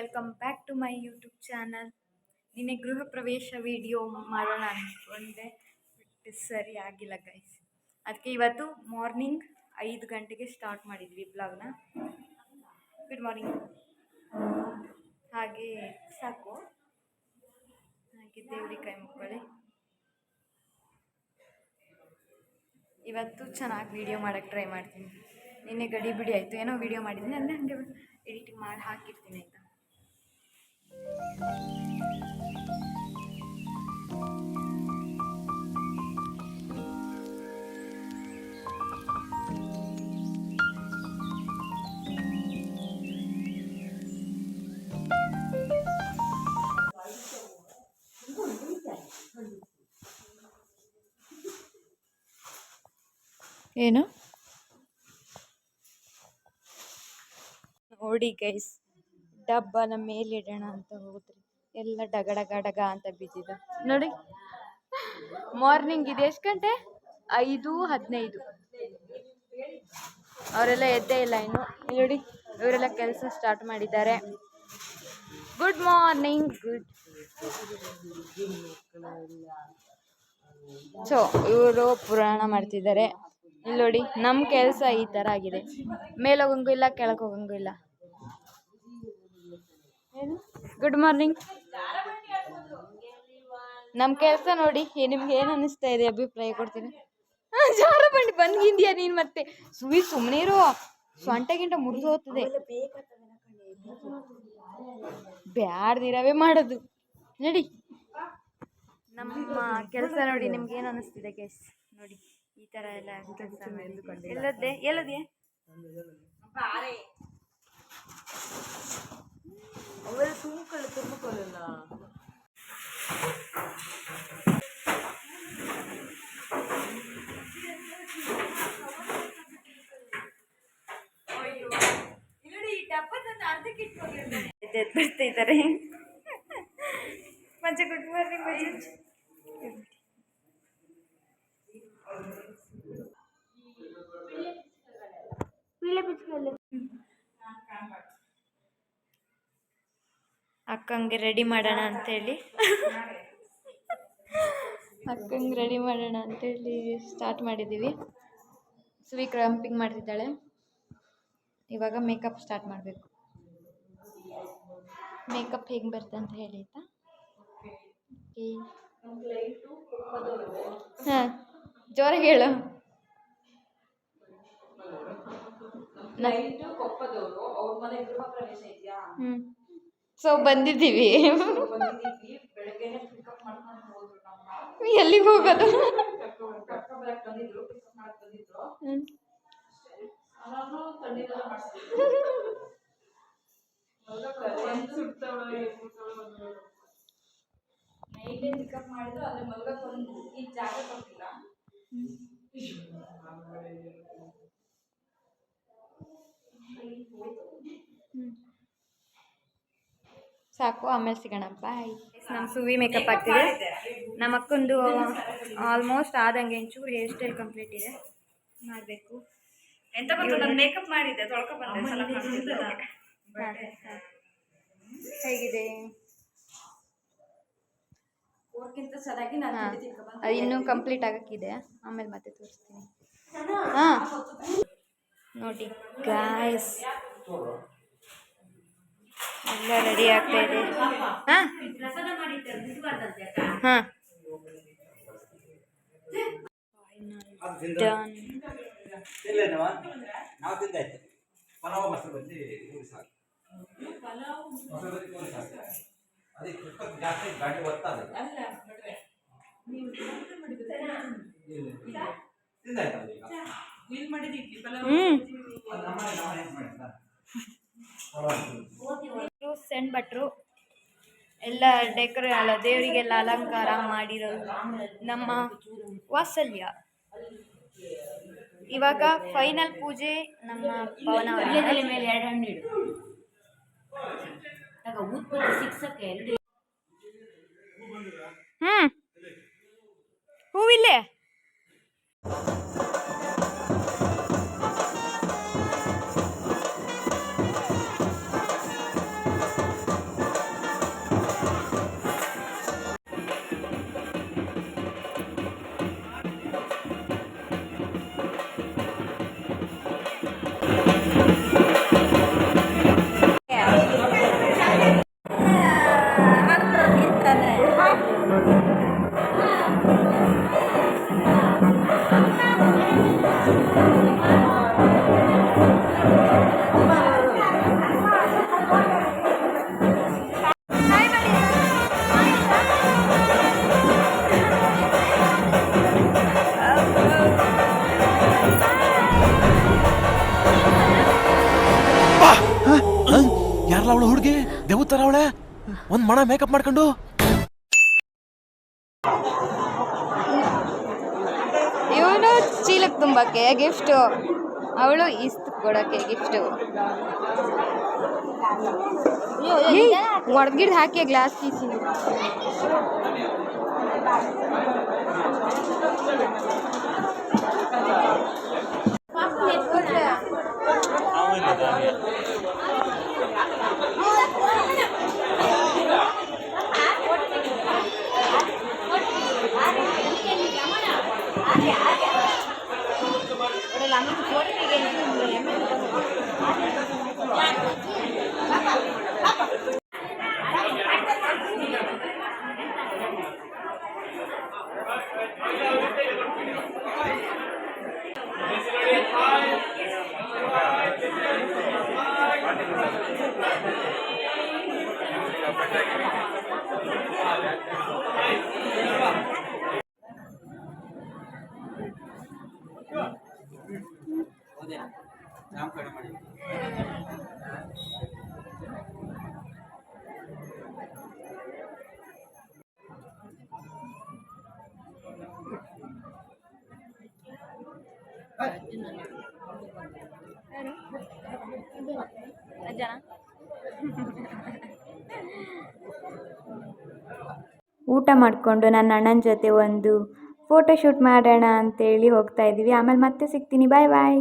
Welcome back to my YouTube channel. ನಿನ್ನೆ ಗೃಹ ಪ್ರವೇಶ ವಿಡಿಯೋ ಮಾಡೋಣ ಅಂದ್ಕೊಂಡೆ, ಬಟ್ ಸರಿ ಆಗಿಲ್ಲ ಗೈಸ್. ಅದಕ್ಕೆ ಇವತ್ತು ಮಾರ್ನಿಂಗ್ 5 ಗಂಟೆಗೆ ಸ್ಟಾರ್ಟ್ ಮಾಡಿದ್ವಿ ಬ್ಲಾಗ್ನ. Good morning. ಹಾಗೆ ಸಾಕು, ಹಾಗೆ ದೇವ್ರಿಗೆ ಕೈ ಮುಕ್ಕೊಳ್ಳಿ. ಇವತ್ತು ಚೆನ್ನಾಗಿ ವೀಡಿಯೋ ಮಾಡೋಕ್ಕೆ ಟ್ರೈ ಮಾಡ್ತೀನಿ. ನಿನ್ನೆ ಗಡಿ ಬಿಡಿ ಆಯಿತು, ಏನೋ ವೀಡಿಯೋ ಮಾಡಿದ್ದೀನಿ ಅಂದರೆ ಹಾಗೆ ಎಡಿಟಿಂಗ್ ಮಾಡಿ ಹಾಕಿರ್ತೀನಿ ಆಯಿತಾ. ಏನು ನೋಡಿ ಗೈಸ್, ಡಬ್ಬನ ಮೇಲಿಡೋಣ ಅಂತ ಹೋದ್ರಿ, ಎಲ್ಲ ಡಗ ಡಗ ಡಗ ಅಂತ ಬಿದ್ದಿದೆ ನೋಡಿ. ಮಾರ್ನಿಂಗ್ ಇದೆ, ಎಷ್ಟು ಗಂಟೆ? 5:15. ಅವರೆಲ್ಲ ಎದ್ದೇ ಇಲ್ಲ ಇನ್ನು. ನೋಡಿ, ಇವರೆಲ್ಲ ಕೆಲಸ ಸ್ಟಾರ್ಟ್ ಮಾಡಿದ್ದಾರೆ. Good morning. ಗುಡ್. ಸೊ ಇವರು ಪುರಾಣ ಮಾಡ್ತಿದ್ದಾರೆ. ಇಲ್ಲಿ ನೋಡಿ, ನಮ್ಮ ಕೆಲಸ ಈ ಥರ ಆಗಿದೆ. ಮೇಲೋಗಂಗೂ ಇಲ್ಲ, ಕೆಳಗೆ ಹೋಗಂಗೂ ಇಲ್ಲ. ಏನು ಗುಡ್ ಮಾರ್ನಿಂಗ್. ನಮ್ಮ ಕೆಲಸ ನೋಡಿ, ನಿಮ್ಗೆ ಏನು ಅನ್ನಿಸ್ತಾ ಇದೆ? ಅಭಿಪ್ರಾಯ ಕೊಡ್ತೀನಿ. ಜಾರ ಬಂಡಿ ಬಂದ್ಗಿಂದ್ಯಾ ನೀನು? ಮತ್ತೆ ಸುಮ್ಮನೆ ಇರೋ, ಸೊಂಟೆ ಗಿಂಟ ಮುರಿದು ಹೋಗ್ತದೆ. ಬ್ಯಾಡ್ದಿರವೇ ಮಾಡೋದು ನೋಡಿ. ನಮ್ಮ ಕೆಲಸ ನೋಡಿ, ನಿಮ್ಗೆ ಏನು ಅನ್ನಿಸ್ತಿದೆ ಗೈಸ್? ನೋಡಿ, ಈ ಥರ ಎಲ್ಲ ಕೆಲಸ ಎಲ್ಲದ್ದೆ ಎಲ್ಲದೇ ಅವರ ತುಮಕೊಳ್ಳಲ್ಲ. ಬರ್ತಿದ್ದಾರೆ ಮಂಚೆ. ಗುಡ್ ಮಾರ್ನಿಂಗ್ ಮಂಚೆ. ಅಕ್ಕಂಗೆ ರೆಡಿ ಮಾಡೋಣ ಅಂತೇಳಿ ಸ್ಟಾರ್ಟ್ ಮಾಡಿದ್ದೀವಿ. ಸುವಿ ಕ್ರಂಪಿಂಗ್ ಮಾಡ್ತಿದ್ದಾಳೆ. ಇವಾಗ ಮೇಕಪ್ ಸ್ಟಾರ್ಟ್ ಮಾಡಬೇಕು. ಮೇಕಪ್ ಹೇಗೆ ಬರ್ತದೆ ಅಂತ ಹೇಳಿ ಆಯ್ತಾ? ಹಾಂ, ಜೋರಾಗಿ ಹೇಳು. ಸೊ ಬಂದಿದ್ದೀವಿ. ಎಲ್ಲಿಗೆ ಹೋಗೋದು? ಸಾಕು, ಆಮೇಲೆ ಸಿಗೋಣ. ಬಾಯ್. ನಮ್ಮ ಸುವಿ ಮೇಕಪ್ ಆಗ್ತಿದೆ. ನಮ್ಮ ಅಕ್ಕಂದು ಆಲ್ಮೋಸ್ಟ್ ಆದಂಗೆ ಒಂಚೂರು ಹೇರ್ ಸ್ಟೈಲ್ ಕಂಪ್ಲೀಟ್ ಇದೆ, ಮಾಡಬೇಕು. ಎಂತ ಗೊತ್ತು, ನಾನು ಮೇಕಪ್ ಮಾಡಿದ್ದೆ, ತೊಳ್ಕೊ ಬಂದೆ. ಹೇಗಿದೆ? ಅದು ಇನ್ನೂ ಕಂಪ್ಲೀಟ್ ಆಗಕ್ಕಿದೆ, ಆಮೇಲೆ ಮತ್ತೆ ತೋರಿಸ್ತೀನಿ. ಹಾಂ ನೋಡಿ ಗಾಯ್ಸ್, ಎಲ್ಲ ರೆಡಿ ಆಗ್ತಾ ಇದೆ. ಹಾಂ ಹಾಂ ಡನ್. ಸಣ್ಣ ಭಟ್ರು ಎಲ್ಲ ದೇವರಿಗೆಲ್ಲ ಅಲಂಕಾರ ಮಾಡಿರೋದು ನಮ್ಮ ವಾತ್ಸಲ್ಯ. ಇವಾಗ ಫೈನಲ್ ಪೂಜೆ ನಮ್ಮ ಪವನ ಮೇಲೆ 2 ಹಣ್ಣು ಇಡು. ಹೂವಿಲ್ಲೇ. ದೇವ್ ತರ ಅವಳೆ ಒಂದ್ ಮಣ ಮೇಕಪ್ ಮಾಡ್ಕೊಂಡು. ಇವನು ಚೀಲಕ್ಕೆ ತುಂಬಕ್ಕೆ ಗಿಫ್ಟು, ಅವಳು ಇಸ್ತು ಕೊಡೋಕ್ಕೆ ಗಿಫ್ಟು. ಒಡ್ಗಿಡ್ದು ಹಾಕಿ ಗ್ಲಾಸ್ ಕೀಸಿ. ಊಟ ಮಾಡಿಕೊಂಡು ನನ್ನ ಅಣ್ಣನ ಜೊತೆ ಒಂದು ಫೋಟೋಶೂಟ್ ಮಾಡೋಣ ಅಂತೇಳಿ ಹೋಗ್ತಾ ಇದ್ದೀವಿ. ಆಮೇಲೆ ಮತ್ತೆ ಸಿಗ್ತೀನಿ. ಬಾಯ್ ಬಾಯ್.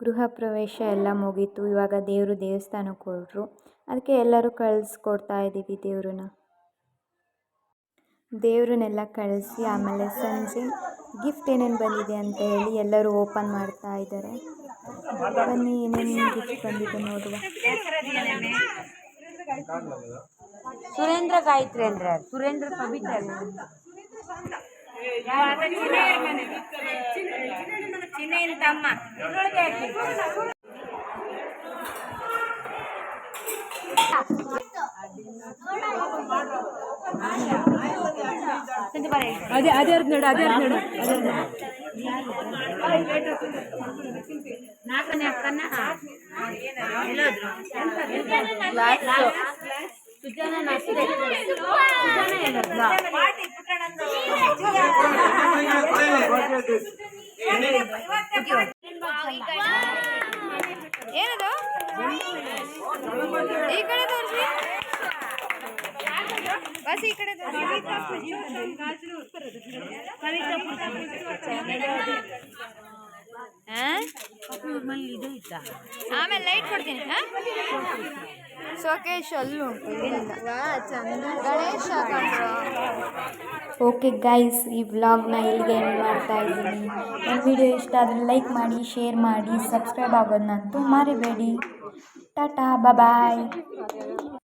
ಗೃಹ ಪ್ರವೇಶ ಎಲ್ಲ ಮುಗೀತು. ಇವಾಗ ದೇವರು ದೇವಸ್ಥಾನಕ್ಕೆ ಹೊರಟ್ರು. ಅದಕ್ಕೆ ಎಲ್ಲರೂ ಕಳಿಸ್ಕೊಡ್ತಾ ಇದ್ದೀವಿ ದೇವ್ರನ್ನೆಲ್ಲ ಕಳಿಸಿ ಆಮೇಲೆ ಸಂಜೆ ಗಿಫ್ಟ್ ಏನೇನು ಬಂದಿದೆ ಅಂತ ಹೇಳಿ ಎಲ್ಲರೂ ಓಪನ್ ಮಾಡ್ತಾ ಇದ್ದಾರೆ. ಬನ್ನಿ ಏನೇನು ಗಿಫ್ಟ್ ಬಂದಿದೆ ನೋಡುವ. ಸುರೇಂದ್ರ ಗಾಯತ್ರಿ ಅಂದ್ರೆ ಸುರೇಂದ್ರ ಸಬಿತಾ ತಮ್ಮ ಅದೇ ಅದೇ ನೋಡು ಅದೇ ನೋಡು ನಾಲ್ಕನೇ ಅಕ್ಕನ ಏನದು ಈ ಕಡೆ ತೋರಿಸಿ ಬಸ್ ಈ ಕಡೆ ಆಮೇಲೆ ಲೈಟ್ ಕೊಡ್ತೀನಿ. ಸೋಕೇಶ್ ಅಲ್ಲೂ ಉಂಟು ಗಣೇಶ. ಓಕೆ ಗೈಸ್, ಈ ವ್ಲಾಗ್ನ ಇಲ್ಲಿಗೆ ಎಂಡ್ ಮಾಡ್ತಾ ಇದ್ದೀನಿ. ನನ್ನ ವಿಡಿಯೋ ಇಷ್ಟ ಆದರೆ ಲೈಕ್ ಮಾಡಿ, ಶೇರ್ ಮಾಡಿ, ಸಬ್ಸ್ಕ್ರೈಬ್ ಆಗೋದನ್ನಂತೂ ಮರಿಬೇಡಿ. ಟಾಟಾ, ಬಾಯ್.